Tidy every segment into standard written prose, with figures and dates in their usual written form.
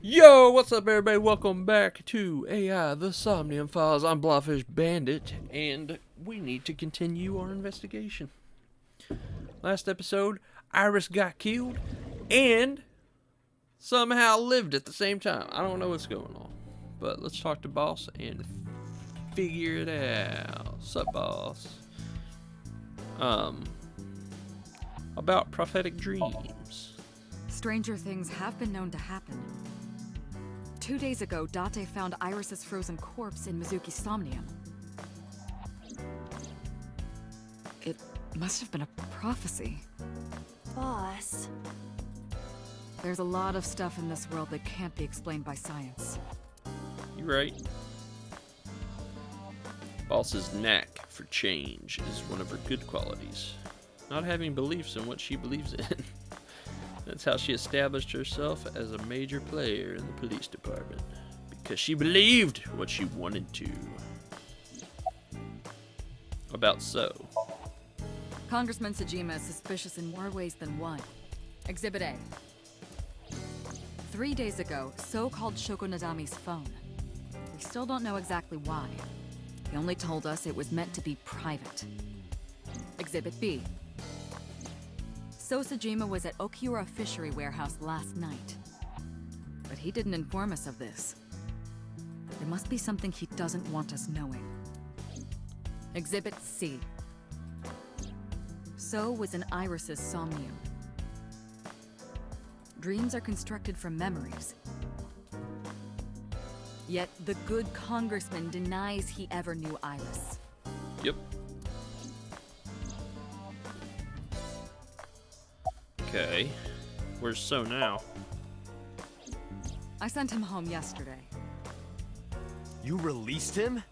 Yo, what's up everybody? Welcome back to AI, the Somnium Files. I'm Blobfish Bandit, and we need to continue our investigation. Last episode, Iris got killed, and somehow lived at the same time. I don't know what's going on, but let's talk to Boss and figure it out. Sup, Boss? About prophetic dreams. Stranger things have been known to happen. 2 days ago, Date found Iris's frozen corpse in Mizuki's Somnium. It must have been a prophecy. Boss. There's a lot of stuff in this world that can't be explained by science. You're right. Boss's knack for change is one of her good qualities. Not having beliefs in what she believes in. That's how she established herself as a major player in the police department. Because she believed what she wanted to. About so. Congressman Sejima is suspicious in more ways than one. Exhibit A. 3 days ago, So called Shoko Nadami's phone. We still don't know exactly why. He only told us it was meant to be private. Exhibit B. So Sejima was at Okiura Fishery Warehouse last night. But he didn't inform us of this. There must be something he doesn't want us knowing. Exhibit C. So was in Iris's Somnium. Dreams are constructed from memories. Yet the good congressman denies he ever knew Iris. Yep. Okay. Where's So now? I sent him home yesterday. You released him?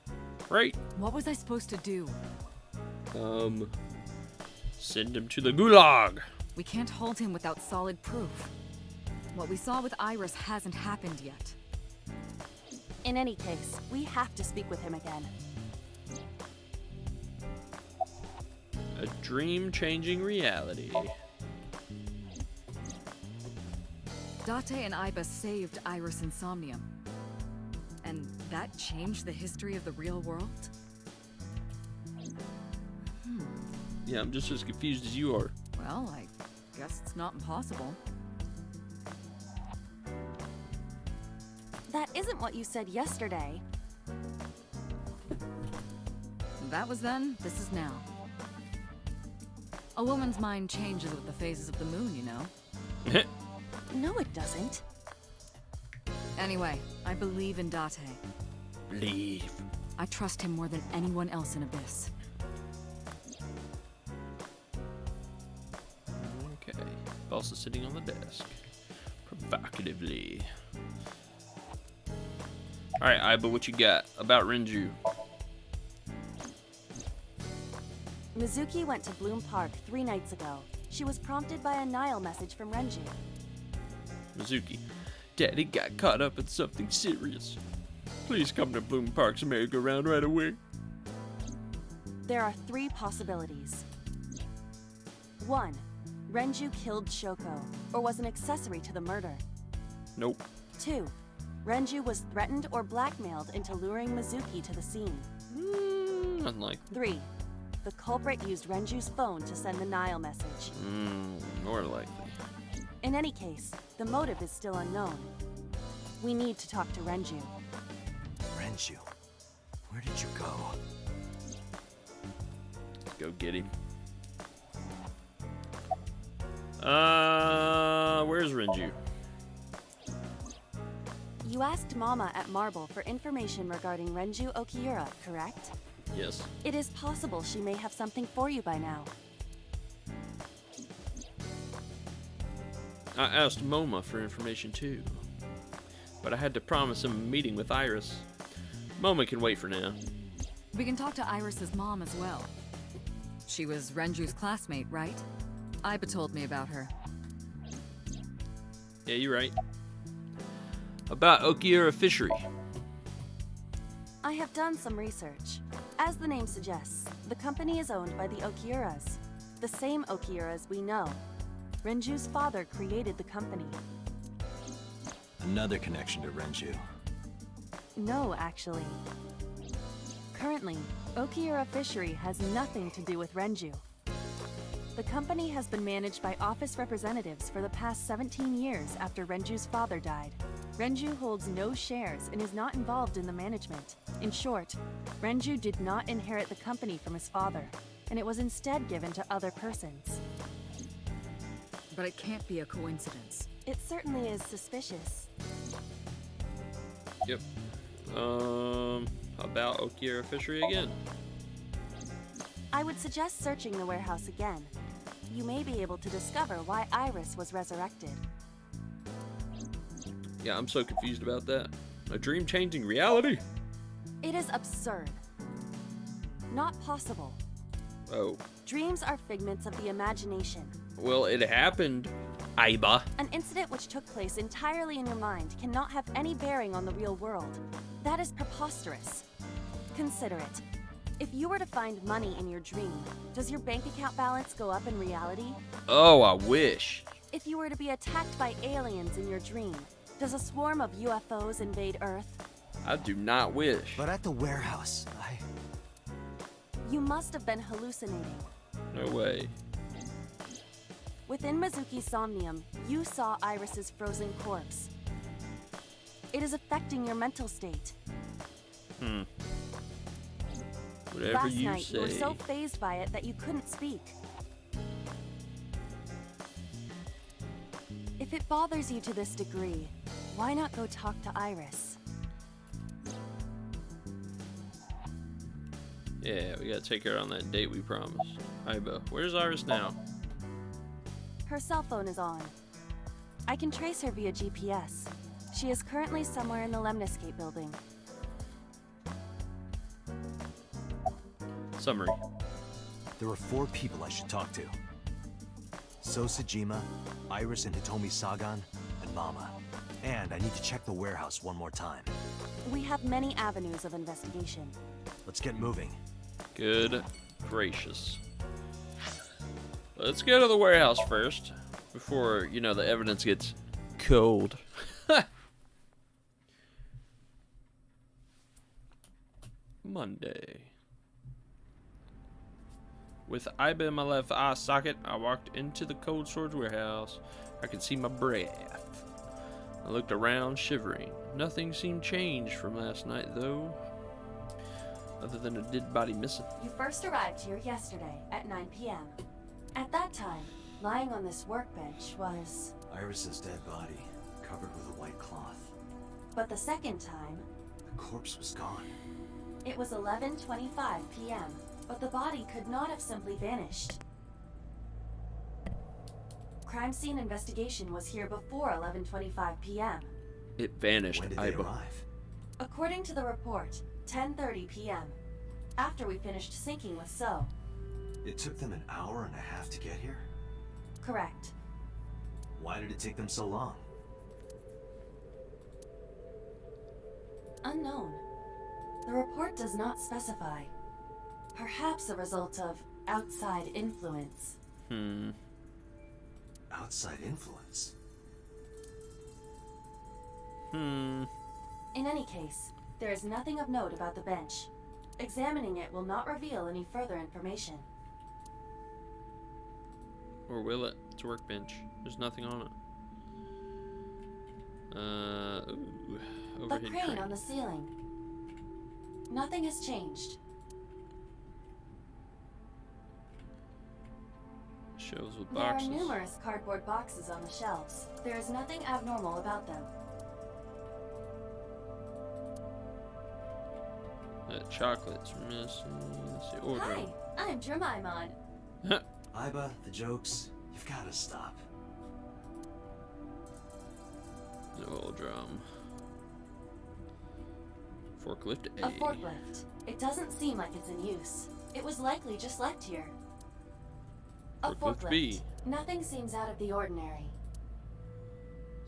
Right. What was I supposed to do? Send him to the gulag. We can't hold him without solid proof. What we saw with Iris hasn't happened yet. In any case, we have to speak with him again. A dream-changing reality. Date and Iba saved Iris in Somnium. And that changed the history of the real world? Yeah, I'm just as confused as you are. Well, I guess it's not impossible. That isn't what you said yesterday. That was then, this is now. A woman's mind changes with the phases of the moon, you know? No, it doesn't. Anyway, I believe in Date. Believe. I trust him more than anyone else in Abyss. Okay. Boss is sitting on the desk. Provocatively. Alright, Iba, what you got about Renju? Mizuki went to Bloom Park 3 nights ago. She was prompted by a Nile message from Renju. Mizuki. Daddy got caught up in something serious. Please come to Bloom Park's merry-go-round right away. There are 3 possibilities. 1. Renju killed Shoko, or was an accessory to the murder. Nope. 2. Renju was threatened or blackmailed into luring Mizuki to the scene. Unlikely. 3. The culprit used Renju's phone to send the Nile message. More likely. In any case, the motive is still unknown. We need to talk to Renju. Renju, where did you go? Go get him. Where's Renju? You asked Mama at Marble for information regarding Renju Okiura, correct? Yes. It is possible she may have something for you by now. I asked Moma for information too, but I had to promise him a meeting with Iris. Moma can wait for now. We can talk to Iris's mom as well. She was Renju's classmate, right? Iba told me about her. Yeah, you're right. About Okiura Fishery. I have done some research. As the name suggests, The company is owned by the Okiuras, the same Okiuras we know. Renju's father created the company. Another connection to Renju. No, actually. Currently, Okiura Fishery has nothing to do with Renju. The company has been managed by office representatives for the past 17 years after Renju's father died. Renju holds no shares and is not involved in the management. In short, Renju did not inherit the company from his father, and it was instead given to other persons. But it can't be a coincidence. It certainly is suspicious. Yep. About Okiura Fishery again. I would suggest searching the warehouse again. You may be able to discover why Iris was resurrected. Yeah, I'm so confused about that. A dream changing reality? It is absurd. Not possible. Oh. Dreams are figments of the imagination. Well, it happened, Aiba. An incident which took place entirely in your mind cannot have any bearing on the real world. That is preposterous. Consider it. If you were to find money in your dream, does your bank account balance go up in reality? Oh, I wish. If you were to be attacked by aliens in your dream, does a swarm of UFOs invade Earth? I do not wish. But at the warehouse, You must have been hallucinating. No way. Within Mizuki's Somnium, you saw Iris's frozen corpse. It is affecting your mental state. Whatever Last you night, say. you were so fazed by it that you couldn't speak. If it bothers you to this degree, why not go talk to Iris? Yeah, we gotta take her on that date we promised. Aiba, where's Iris now? Her cell phone is on. I can trace her via GPS. She is currently somewhere in the Lemniscape building. Summary. there are 4 people I should talk to. Sosajima, Iris and Hitomi Sagan, and Mama. And I need to check the warehouse one more time. We have many avenues of investigation. Let's get moving. Good gracious. Let's go to the warehouse first, before, you know, the evidence gets cold. Monday. With Aiba in my left eye socket, I walked into the cold storage warehouse. I could see my breath. I looked around, shivering. Nothing seemed changed from last night, though. Other than a dead body missing. You first arrived here yesterday at 9 p.m. At that time, lying on this workbench was... Iris's dead body, covered with a white cloth. But the second time, The corpse was gone. it was 11:25 p.m., but the body could not have simply vanished. Crime scene investigation was here before 11:25 p.m. It vanished, When did they Aiba. arrive? According to the report, 10:30 p.m. After we finished sinking with So. It took them an hour and a half to get here? Correct. Why did it take them so long? Unknown. The report does not specify. Perhaps a result of outside influence. Outside influence? In any case, there is nothing of note about the bench. Examining it will not reveal any further information. Or will it? It's a workbench. There's nothing on it. Ooh. The Overhead crane on the ceiling. Nothing has changed. Shelves with There are boxes. numerous cardboard boxes on the shelves. There is nothing abnormal about them. That chocolate's missing. Let's see. Order. Hi, I'm Dramaimon. Aiba, the jokes, you've gotta stop. No oil drum. Forklift A A. forklift. It doesn't seem like it's in use. It was likely just left here. A Forklift forklift. B. Nothing seems out of the ordinary.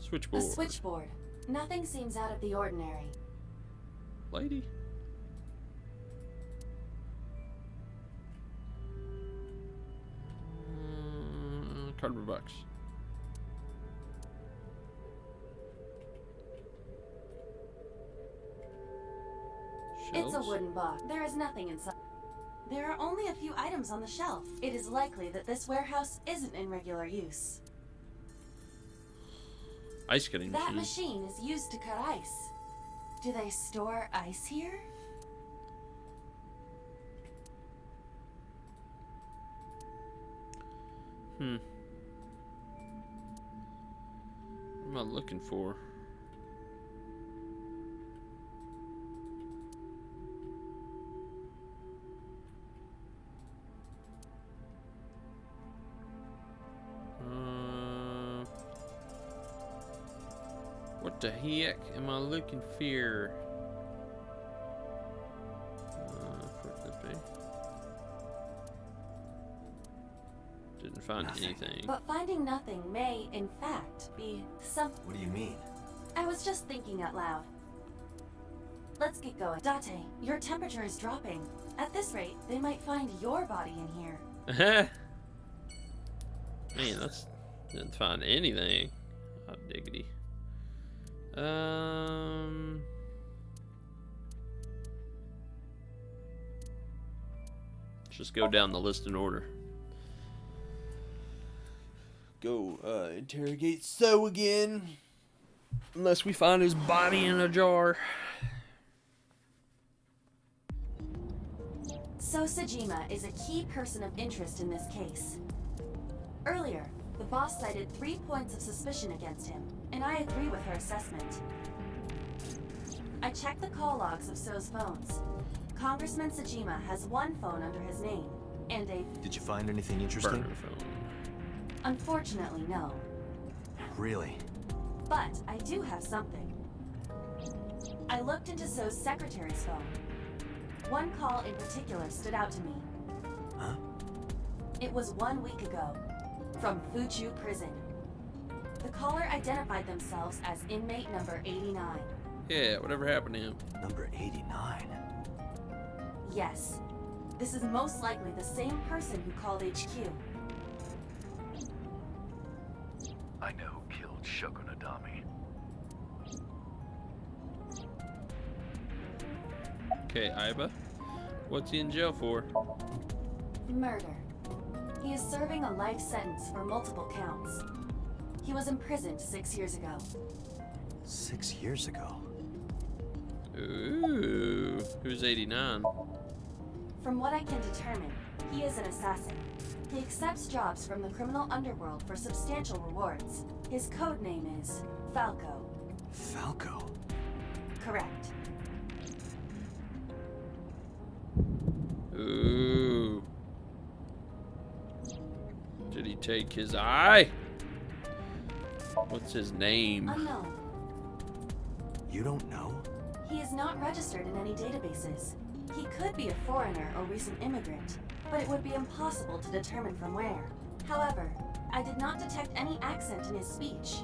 Switchboard. A switchboard. Nothing seems out of the ordinary. Lady. Cardboard box. It's a Shelves? wooden box. There is nothing inside. There are only a few items on the shelf. It is likely that this warehouse isn't in regular use. Ice cutting That machine. machine is used to cut ice. Do they store ice here? What am I looking for? What the heck am I looking for? Forklift, eh? Didn't find anything. But finding nothing may, in fact, be some. What do you mean? I was just thinking out loud. Let's get going. Date, your temperature is dropping. At this rate, they might find your body in here. Man, that's didn't find anything. Hot diggity. Let's just go down the list in order. Go interrogate So again. Unless we find his body in a jar. So Sajima is a key person of interest in this case. Earlier, the boss cited 3 points of suspicion against him, and I agree with her assessment. I checked the call logs of So's phones. Congressman Sajima has 1 phone under his name, and a... Did you find anything interesting? Burner phone. Unfortunately, no. Really? But I do have something. I looked into So's secretary's phone. 1 call in particular stood out to me. Huh? It was 1 week ago, from Fuchu Prison. The caller identified themselves as inmate number 89. Yeah, whatever happened to him? Number 89. Yes, this is most likely the same person who called HQ. I know who killed Shoko Nadami. Okay, Iba. What's he in jail for? Murder. He is serving a life sentence for multiple counts. He was imprisoned 6 years ago. 6 years ago? Ooh, who's 89? From what I can determine, he is an assassin. He accepts jobs from the criminal underworld for substantial rewards. His code name is Falco. Falco? Correct. Ooh. Did he take his eye? What's his name? Unknown. You don't know? He is not registered in any databases. He could be a foreigner or recent immigrant, but it would be impossible to determine from where. However, I did not detect any accent in his speech.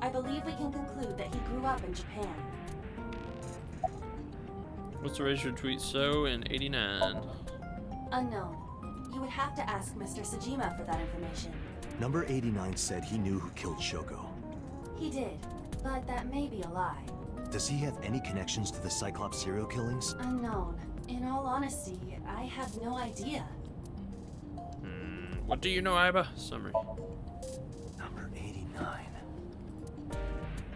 I believe we can conclude that he grew up in Japan. What's the ratio between So and 89? Unknown. You would have to ask Mr. Sajima for that information. Number 89 said he knew who killed Shoko. He did, but that may be a lie. Does he have any connections to the Cyclops serial killings? Unknown. In all honesty, I have no idea. What do you know, Iba? Summary. Number 89.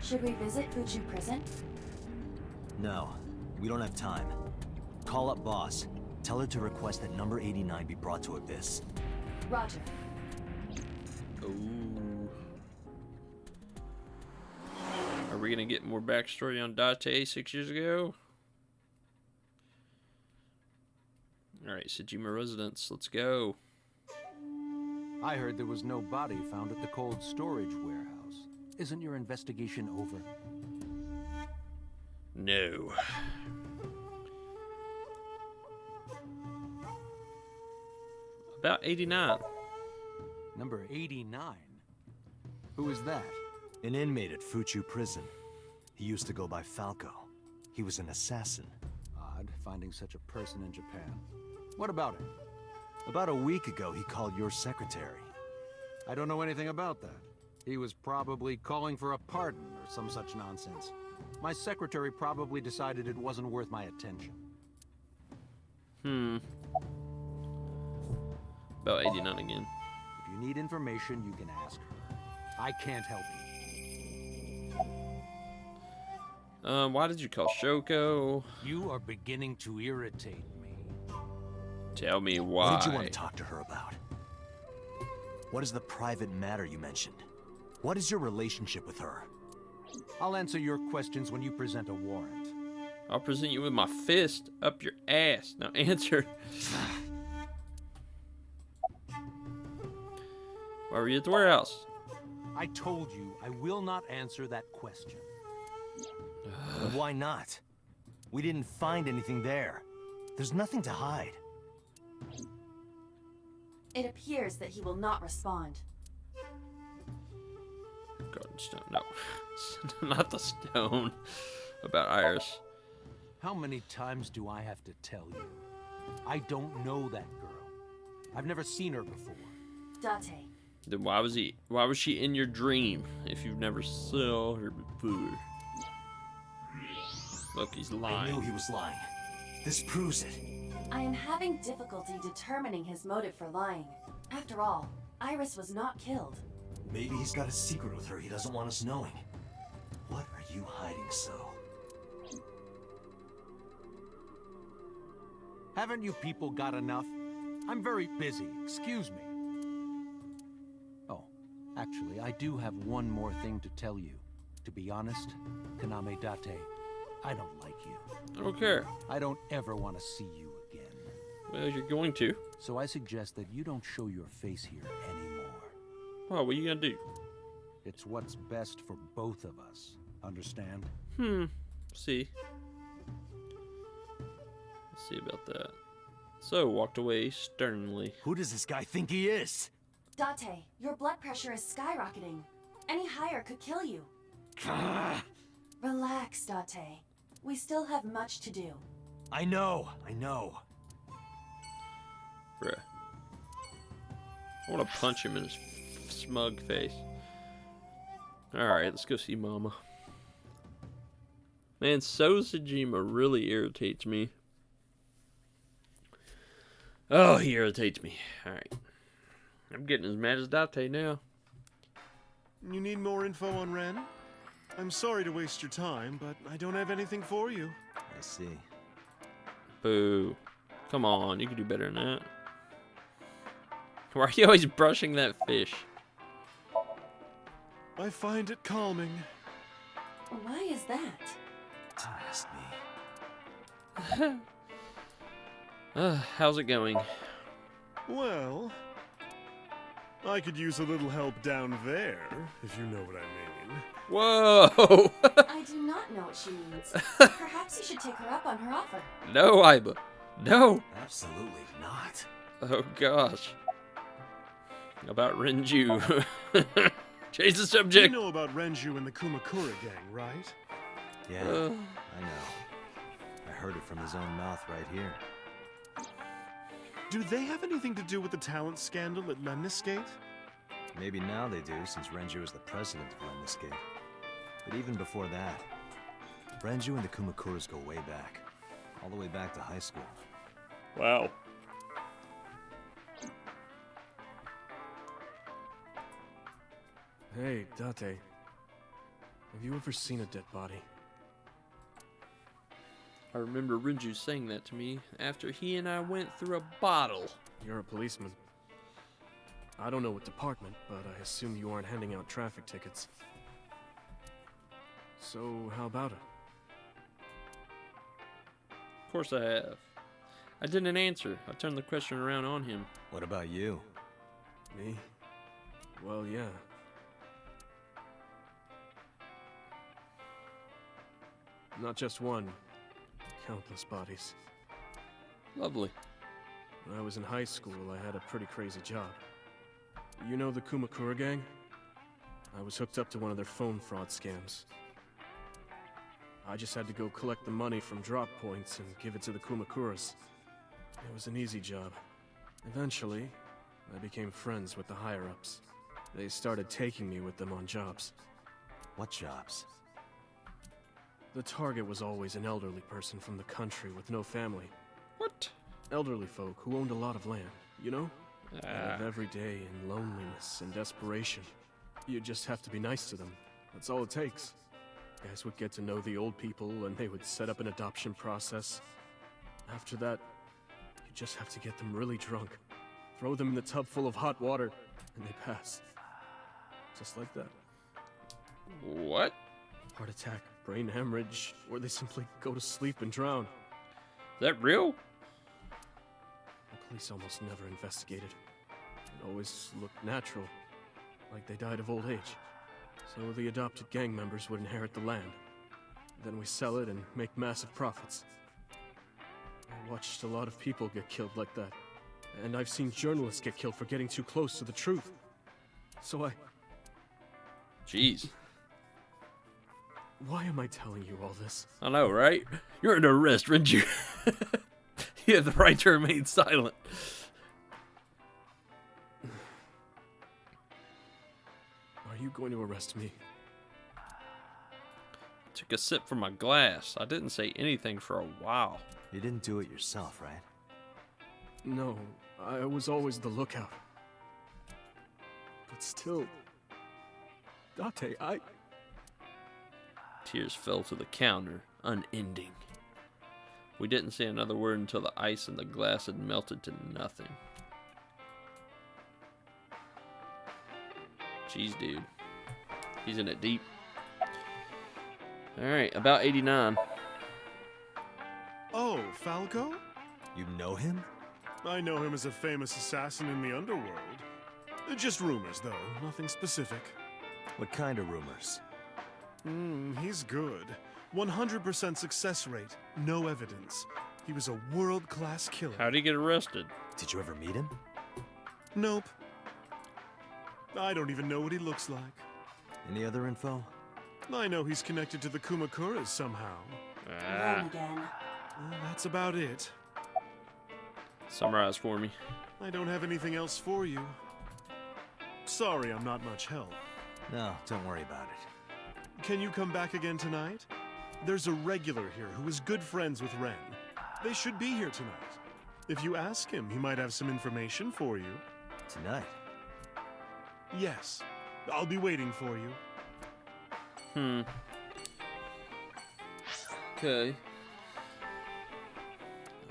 Should we visit Fuchu Prison? No, we don't have time. Call up boss. Tell her to request that number 89 be brought to Abyss. Roger. Ooh. Are we gonna get more backstory on Date 6 years ago? Alright, Sajima residence, let's go. I heard there was no body found at the cold storage warehouse. Isn't your investigation over? No. About 89. Number 89? Who is that? An inmate at Fuchu Prison. He used to go by Falco. He was an assassin. Odd, finding such a person in Japan. What about him? About a week ago, he called your secretary. I don't know anything about that. He was probably calling for a pardon or some such nonsense. My secretary probably decided it wasn't worth my attention. About 89 again. If you need information, you can ask her. I can't help you. Why did you call Shoko? You are beginning to irritate me. Tell me why. What did you want to talk to her about? What is the private matter you mentioned? What is your relationship with her? I'll answer your questions when you present a warrant. I'll present you with my fist up your ass. Now answer. Why were you at the warehouse? I told you I will not answer that question. Why not? We didn't find anything there. There's nothing to hide. It appears that he will not respond. Garden stone. No. Not the stone. About Iris. How many times do I have to tell you? I don't know that girl. I've never seen her before. Date. Then why was she in your dream if you've never saw her before? Look, he's I lying. knew he was lying. This proves it. I am having difficulty determining his motive for lying. After all, Iris was not killed. Maybe he's got a secret with her he doesn't want us knowing. What are you hiding so? Haven't you people got enough? I'm very busy. Excuse me. Oh, actually, I do have one more thing to tell you. To be honest, Kaname Date, I don't like you. I don't care. I don't ever want to see you again. Well, you're going to. So I suggest that you don't show your face here anymore. Well, what are you gonna do? It's what's best for both of us. Understand? See. Let's see about that. So, walked away sternly. Who does this guy think he is? Date, your blood pressure is skyrocketing. Any higher could kill you. Relax, Date. We still have much to do. I know. Bruh. I want to punch him in his smug face. Alright, let's go see Mama. Man, So Sejima really irritates me. Oh, he irritates me. Alright. I'm getting as mad as Date now. You need more info on Ren? I'm sorry to waste your time, but I don't have anything for you. I see. Boo. Come on, you can do better than that. Why are you always brushing that fish? I find it calming. Why is that? Don't ask me. How's it going? Well, I could use a little help down there, if you know what I mean. Whoa! I do not know what she means. Perhaps you should take her up on her offer. No, Iba. No! Absolutely not. Oh gosh. About Renju. Change the You subject. know about Renju and the Kumakura gang, right? Yeah, I know. I heard it from his own mouth right here. Do they have anything to do with the talent scandal at Lemniscate? Maybe now they do, since Renju is the president of Lemniscate. But even before that, Renju and the Kumakuras go way back. All the way back to high school. Wow. Hey, Date. Have you ever seen a dead body? I remember Renju saying that to me after he and I went through a bottle. You're a policeman. I don't know what department, but I assume you aren't handing out traffic tickets. So, how about it? Of course I have. I didn't answer. I turned the question around on him. What about you? Me? Well, yeah. Not just one. Countless bodies. Lovely. When I was in high school, I had a pretty crazy job. You know the Kumakura gang? I was hooked up to one of their phone fraud scams. I just had to go collect the money from drop points and give it to the Kumakuras. It was an easy job. Eventually, I became friends with the higher-ups. They started taking me with them on jobs. What jobs? The target was always an elderly person from the country with no family. What? Elderly folk who owned a lot of land, you know? They live every day in loneliness and desperation. You just have to be nice to them. That's all it takes. Guys would get to know the old people and they would set up an adoption process. After that, you just have to get them really drunk. Throw them in the tub full of hot water, and they pass. Just like that. What? Heart attack, brain hemorrhage, or they simply go to sleep and drown. Is that real? The police almost never investigated. It always looked natural, like they died of old age. So the adopted gang members would inherit the land. Then we sell it and make massive profits. I watched a lot of people get killed like that. And I've seen journalists get killed for getting too close to the truth. So Jeez. Why am I telling you all this? I know, right? You're under arrest, aren't you? You have the right to remain silent. Are you going to arrest me? Took a sip from my glass. I didn't say anything for a while. You didn't do it yourself, right? No, I was always the lookout. But still... Date, Tears fell to the counter, unending. We didn't say another word until the ice in the glass had melted to nothing. Jeez, dude. He's in it deep. Alright, about 89. Oh, Falco? You know him? I know him as a famous assassin in the underworld. Just rumors, though. Nothing specific. What kind of rumors? He's good. 100% success rate. No evidence. He was a world-class killer. How'd he get arrested? Did you ever meet him? Nope. I don't even know what he looks like. Any other info? I know he's connected to the Kumakuras somehow. Again. That's about it. Summarize for me. I don't have anything else for you. Sorry I'm not much help. No, don't worry about it. Can you come back again tonight? There's a regular here who is good friends with Ren. They should be here tonight. If you ask him, he might have some information for you. Tonight? Yes. I'll be waiting for you. Okay.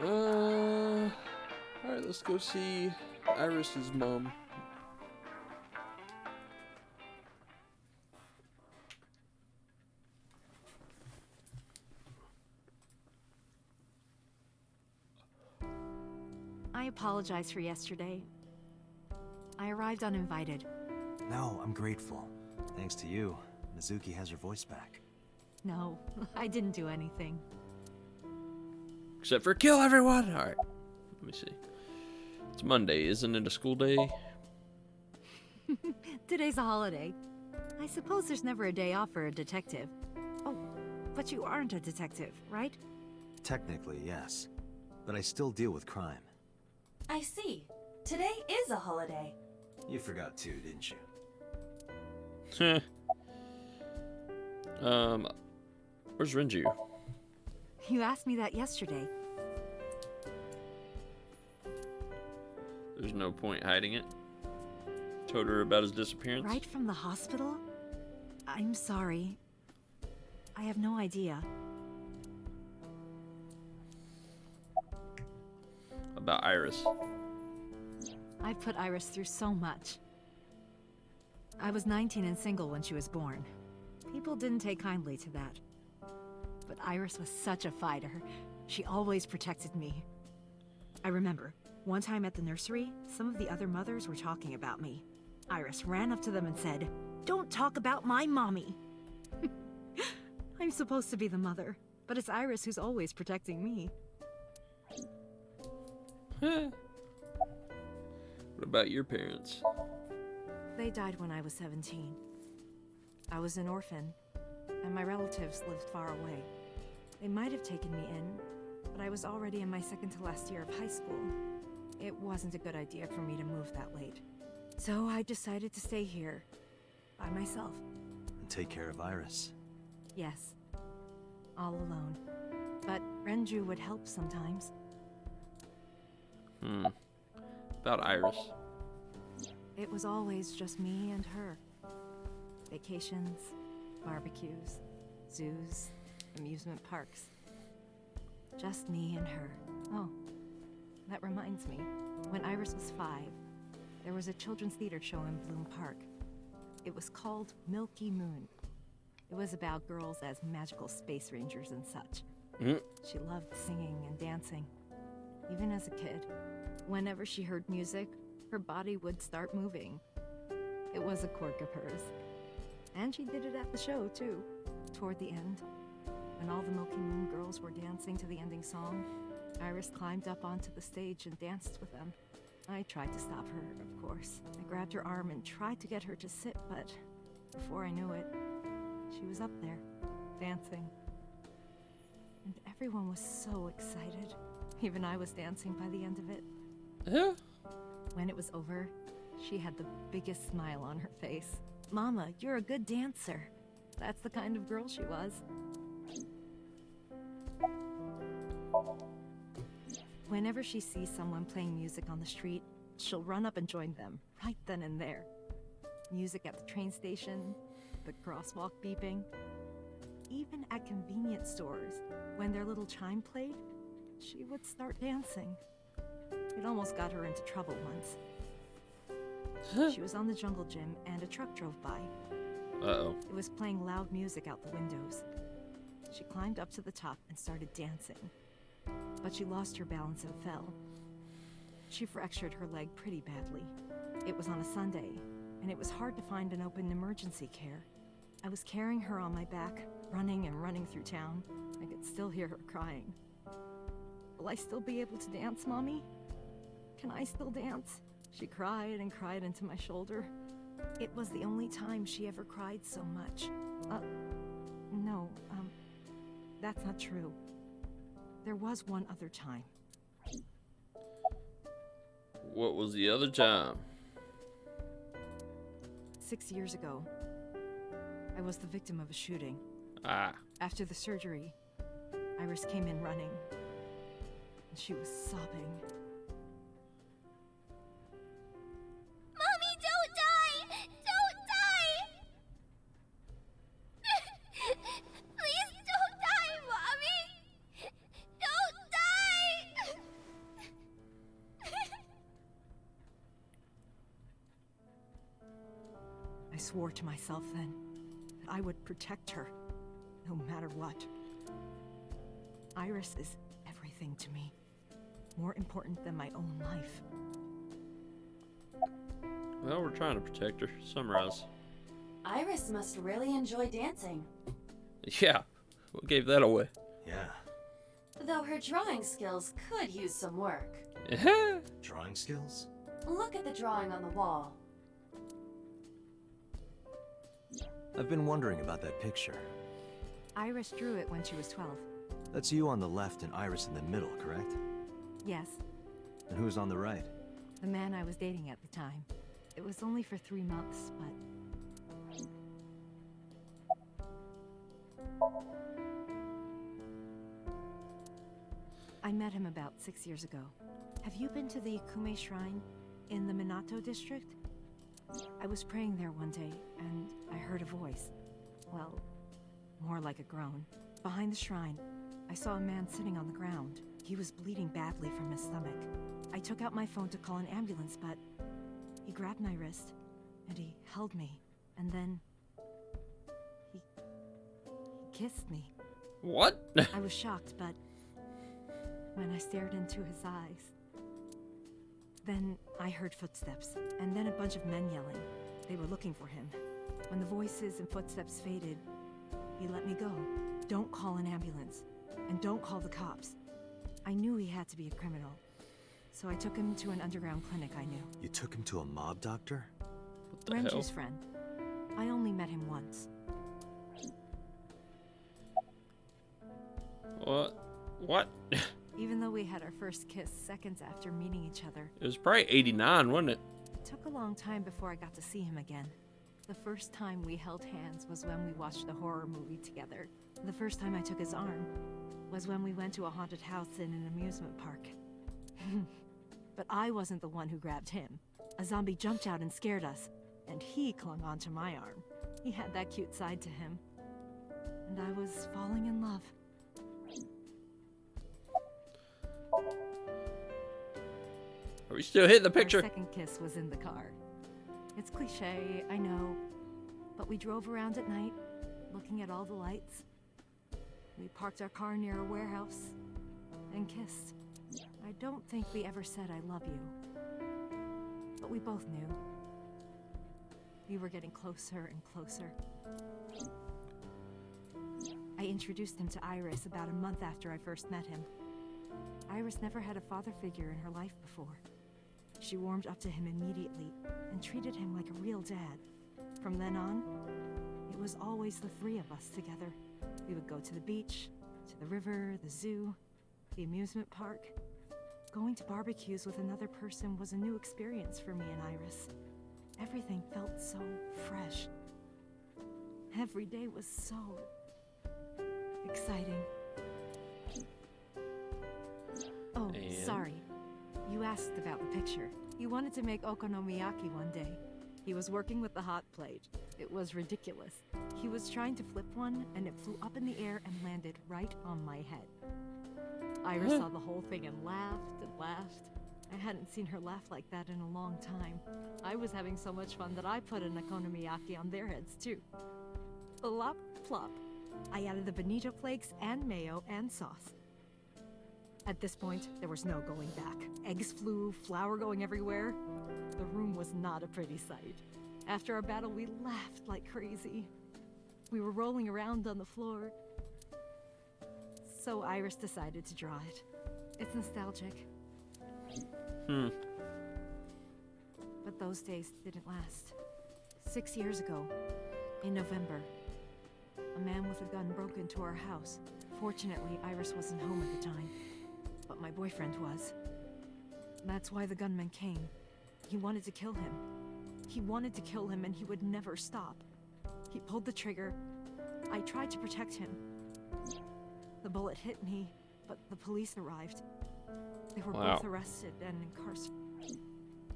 Alright, let's go see Iris's mom. I apologize for yesterday. I arrived uninvited. No, I'm grateful. Thanks to you, Mizuki has her voice back. No, I didn't do anything. Except for kill everyone! Alright, let me see. It's Monday, isn't it a school day? Today's a holiday. I suppose there's never a day off for a detective. Oh, but you aren't a detective, right? Technically, yes. But I still deal with crime. I see. Today is a holiday. You forgot too, didn't you? Where's Renju? You asked me that yesterday. There's no point hiding it. Told her about his disappearance. Right from the hospital? I'm sorry. I have no idea. About Iris. I've put Iris through so much. I was 19 and single when she was born. People didn't take kindly to that. But Iris was such a fighter. She always protected me. I remember, one time at the nursery, some of the other mothers were talking about me. Iris ran up to them and said, "Don't talk about my mommy." I'm supposed to be the mother, but it's Iris who's always protecting me. What about your parents? They died when I was 17. I was an orphan, and my relatives lived far away. They might have taken me in, but I was already in my second to last year of high school. It wasn't a good idea for me to move that late. So I decided to stay here. By myself. And take care of Iris. Yes. All alone. But Renju would help sometimes. About Iris. It was always just me and her. Vacations, barbecues, zoos, amusement parks. Just me and her. Oh, that reminds me. When Iris was 5, there was a children's theater show in Bloom Park. It was called Milky Moon. It was about girls as magical space rangers and such. She loved singing and dancing, even as a kid. Whenever she heard music, her body would start moving. It was a quirk of hers. And she did it at the show, too. Toward the end, when all the Milky Moon girls were dancing to the ending song, Iris climbed up onto the stage and danced with them. I tried to stop her, of course. I grabbed her arm and tried to get her to sit, but before I knew it, she was up there, dancing. And everyone was so excited. Even I was dancing by the end of it. Yeah. When it was over, she had the biggest smile on her face. Mama, you're a good dancer. That's the kind of girl she was. Whenever she sees someone playing music on the street, she'll run up and join them, right then and there. Music at the train station, the crosswalk beeping. Even at convenience stores, when their little chime played, she would start dancing. It almost got her into trouble once. She was on the jungle gym and a truck drove by. Uh-oh. It was playing loud music out the windows. She climbed up to the top and started dancing. But she lost her balance and fell. She fractured her leg pretty badly. It was on a Sunday, and it was hard to find an open emergency care. I was carrying her on my back, running and running through town. I could still hear her crying. Will I still be able to dance, Mommy? Can I still dance? She cried and cried into my shoulder. It was the only time she ever cried so much. No, that's not true. There was one other time. What was the other time? 6 years ago, I was the victim of a shooting. Ah. After the surgery, Iris came in running. And she was sobbing. Mommy, don't die! Don't die! Please don't die, Mommy! Don't die! I swore to myself then that I would protect her, no matter what. Iris is everything to me, more important than my own life. Well, we're trying to protect her. Summarize. Iris must really enjoy dancing. Yeah. What gave that away? Yeah. Though her drawing skills could use some work. Drawing skills? Look at the drawing on the wall. I've been wondering about that picture. Iris drew it when she was 12. That's you on the left and Iris in the middle, correct? Yes, And who's on the right? the man I was dating at the time. It was only for 3 months, but... I met him about 6 years ago. Have you been to the Ikume Shrine in the Minato district? I was praying there one day, and I heard a voice. Well, more like a groan. Behind the shrine, I saw a man sitting on the ground. He was bleeding badly from his stomach. I took out my phone to call an ambulance, but he grabbed my wrist, and he held me, and then... He kissed me. What? I was shocked, but when I stared into his eyes... Then I heard footsteps, and then a bunch of men yelling. They were looking for him. When the voices and footsteps faded, he let me go. Don't call an ambulance, and don't call the cops. I knew he had to be a criminal, so I took him to an underground clinic I knew. You took him to a mob doctor? What the hell? Renju's friend. I only met him once. What? What? Even though we had our first kiss seconds after meeting each other, It was probably 89, wasn't it? it took took a long time before I got to see him again. The first time we held hands was when we watched a horror movie together. The first time I took his arm was when we went to a haunted house in an amusement park. But I wasn't the one who grabbed him. A zombie jumped out and scared us, and he clung onto my arm. He had that cute side to him. And I was falling in love. Are we still hitting the picture? Our second kiss was in the car. It's cliche, I know, but we drove around at night, looking at all the lights. We parked our car near a warehouse and kissed. I don't think we ever said I love you, but we both knew. We were getting closer and closer. I introduced him to Iris about a month after I first met him. Iris never had a father figure in her life before. She warmed up to him immediately and treated him like a real dad. From then on, it was always the three of us together. We would go to the beach, to the river, the zoo, the amusement park. Going to barbecues with another person was a new experience for me and Iris. Everything felt so fresh. Every day was so exciting. Oh, And? sorry. You asked about the picture. He wanted to make okonomiyaki one day. He was working with the hot plate. It was ridiculous. He was trying to flip one, and it flew up in the air and landed right on my head. Iris saw the whole thing and laughed and laughed. I hadn't seen her laugh like that in a long time. I was having so much fun that I put an okonomiyaki on their heads too. Plop, plop. I added the bonito flakes and mayo and sauce. At this point, there was no going back. Eggs flew, flour going everywhere. The room was not a pretty sight. After our battle, we laughed like crazy. We were rolling around on the floor. So Iris decided to draw it. It's nostalgic. But those days didn't last. 6 years ago, in November, a man with a gun broke into our house. Fortunately, Iris wasn't home at the time, but my boyfriend was. That's why the gunman came. He wanted to kill him. He wanted to kill him, and he would never stop. He pulled the trigger. I tried to protect him. The bullet hit me, but the police arrived. They were both arrested and incarcerated.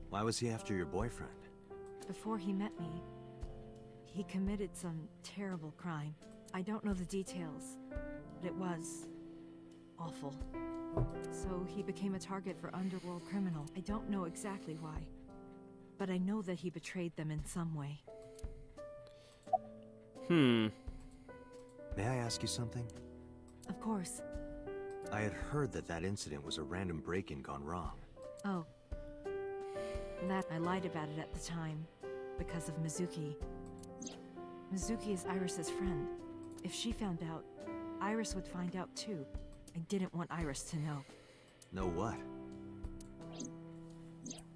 Why was he after your boyfriend? Before he met me, he committed some terrible crime. I don't know the details, but it was awful. So he became a target for underworld criminal. I don't know exactly why, but I know that he betrayed them in some way. May I ask you something? Of course. I had heard that incident was a random break-in gone wrong. Oh. That I lied about it at the time, because of Mizuki. Mizuki is Iris's friend. If she found out, Iris would find out too. I didn't want Iris to know. Know what?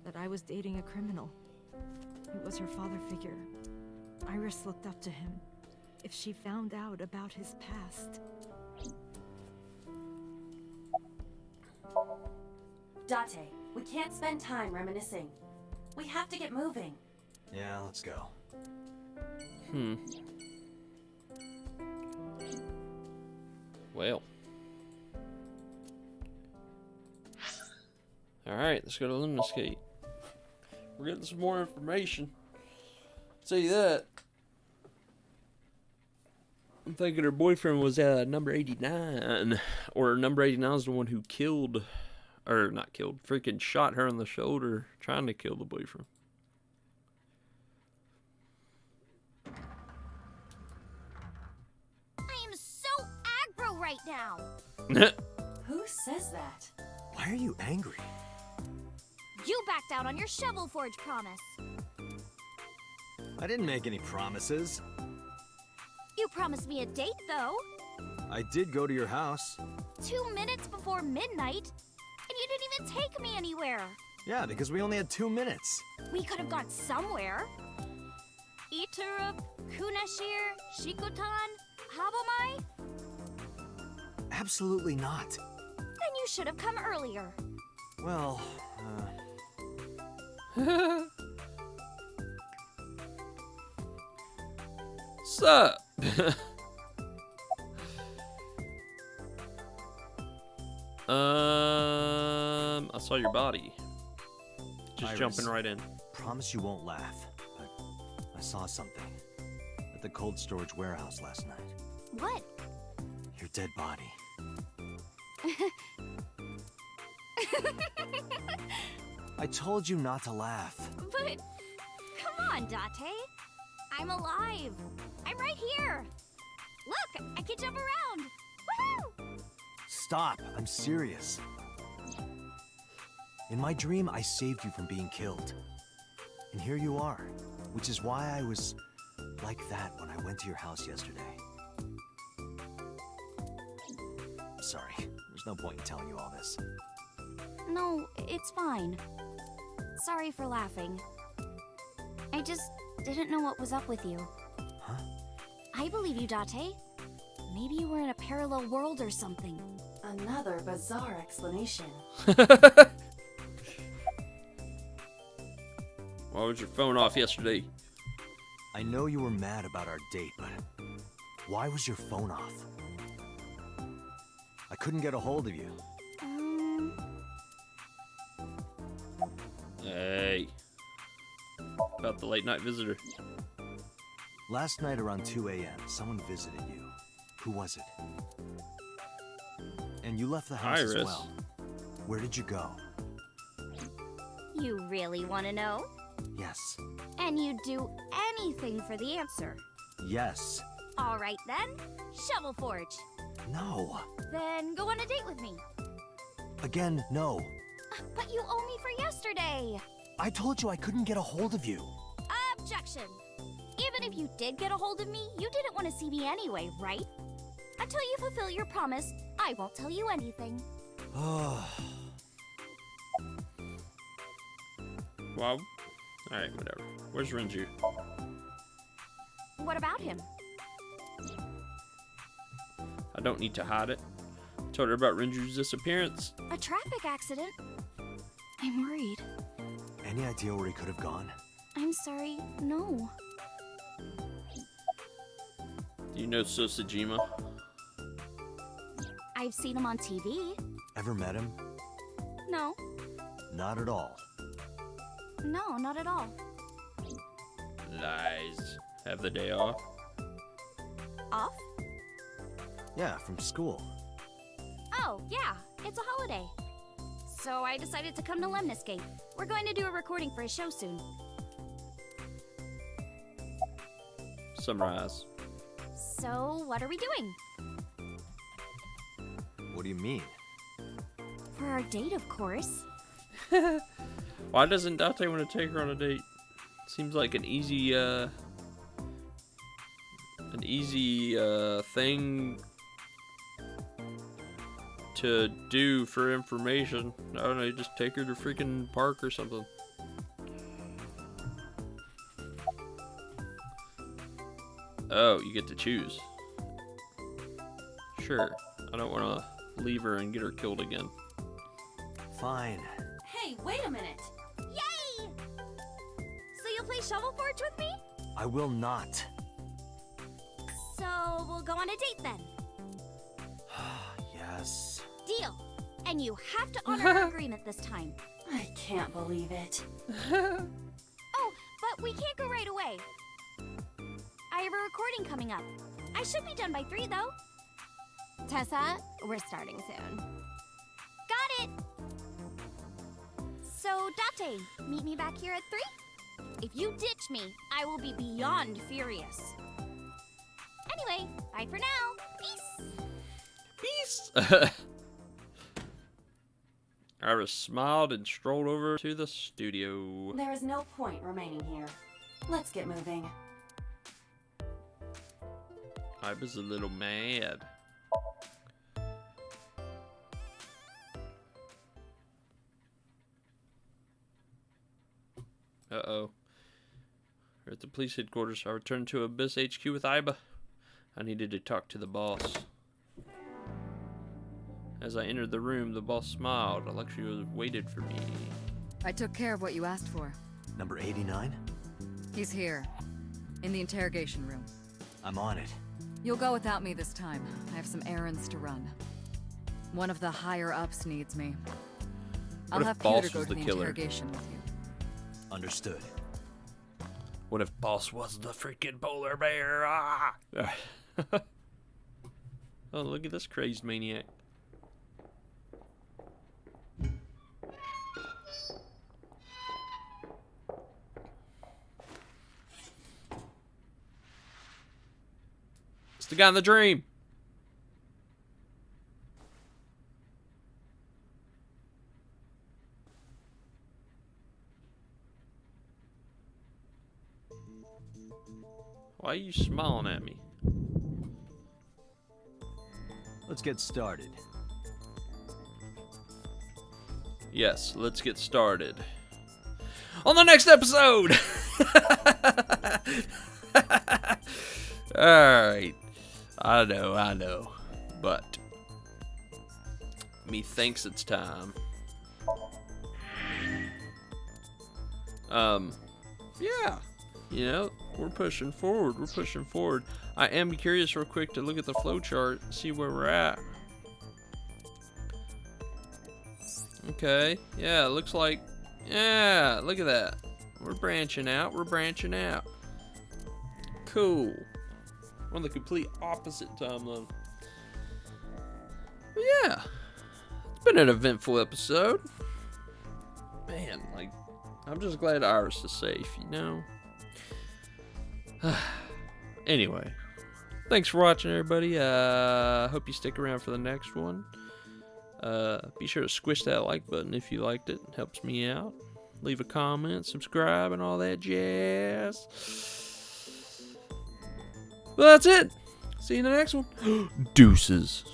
That I was dating a criminal. It was her father figure. Iris looked up to him. If she found out about his past... Date, we can't spend time reminiscing. We have to get moving. Yeah, let's go. Well. Alright, let's go to Luminescape. We're getting some more information. Tell you that. I'm thinking her boyfriend was number 89. Or number 89 is the one who killed... Or not killed, freaking shot her in the shoulder trying to kill the boyfriend. I am so aggro right now. Who says that? Why are you angry? You backed out on your Shovel Forge promise. I didn't make any promises. You promised me a date, though. I did go to your house. 2 minutes before midnight, and you didn't even take me anywhere. Yeah, because we only had 2 minutes. We could have gone somewhere. Iturup, Kunashir, Shikotan, Habomai? Absolutely not. Then you should have come earlier. Well, What's up? I saw your body. Just Iris, jumping right in. Promise you won't laugh, but I saw something at the cold storage warehouse last night. What? Your dead body. I told you not to laugh. But come on, Date. I'm alive. I'm right here. Look, I can jump around. Woohoo! Stop, I'm serious. In my dream, I saved you from being killed. And here you are, which is why I was like that when I went to your house yesterday. Sorry, there's no point in telling you all this. No, it's fine. Sorry for laughing. I just didn't know what was up with you. Huh? I believe you, Date. Maybe you were in a parallel world or something. Another bizarre explanation. Why was your phone off yesterday? I know you were mad about our date, but why was your phone off? I couldn't get a hold of you. Hey. About the late night visitor. Last night around 2 a.m., someone visited you. Who was it? And you left the house as Iris. well. Where did you go? You really want to know? Yes. And you'd do anything for the answer. Yes. All right then, Shovel Forge. No. Then go on a date with me. Again, no. But you owe me for yesterday. I told you I couldn't get a hold of you. Objection. Even if you did get a hold of me, you didn't want to see me anyway, right? Until you fulfill your promise, I won't tell you anything. Wow. Alright, whatever. Where's Renju? What about him? I don't need to hide it. Told her about Renju's disappearance. A traffic accident? I'm worried. Any idea where he could have gone? I'm sorry, no. Do you know Sosajima? I've seen him on TV. Ever met him? No. Not at all. No, not at all. Lies. Have the day off? Off? Yeah, from school. Oh, yeah, it's a holiday. So I decided to come to Lemniscape. We're going to do a recording for a show soon. Summarize. So, what are we doing? What do you mean? For our date, of course. Why doesn't Date want to take her on a date? Seems like an easy thing to do for information. I don't know, just take her to freaking park or something. Oh, you get to choose. Sure. I don't want to leave her and get her killed again. Fine. Hey, wait a minute. Yay! So you'll play Shovel Forge with me? I will not. So we'll go on a date then. Yes. Deal. And you have to honor our agreement this time. I can't believe it. Oh, but we can't go right away. I have a recording coming up. I should be done by 3, though. Tessa, we're starting soon. Got it! So, Date, meet me back here at 3? If you ditch me, I will be beyond furious. Anyway, bye for now. Peace! Peace! Iris smiled and strolled over to the studio. There is no point remaining here. Let's get moving. I was a little mad. Uh-oh. We're at the police headquarters. I returned to Abyss HQ with Iba. I needed to talk to the boss. As I entered the room, the boss smiled, like she was waited for me. I took care of what you asked for. Number 89? He's here, in the interrogation room. I'm on it. You'll go without me this time. I have some errands to run. One of the higher-ups needs me. I'll if have Boss Peter go was to the the killer? interrogation with you. Understood. What if Boss was the freaking polar bear? Ah! Oh, look at this crazed maniac. It's the guy in the dream. Why are you smiling at me? Let's get started. Yes, let's get started. On the next episode! Alright. I know. But methinks it's time. Yeah. You know, we're pushing forward. I am curious real quick to look at the flowchart and see where we're at. Okay, yeah, it looks like, yeah, look at that. We're branching out. Cool. On the complete opposite timeline. But yeah, it's been an eventful episode. Man, like, I'm just glad Iris is safe, you know? Anyway, thanks for watching, everybody. Hope you stick around for the next one. Be sure to squish that like button if you liked it. It helps me out. Leave a comment, subscribe, and all that jazz. Well, that's it. See you in the next one. Deuces.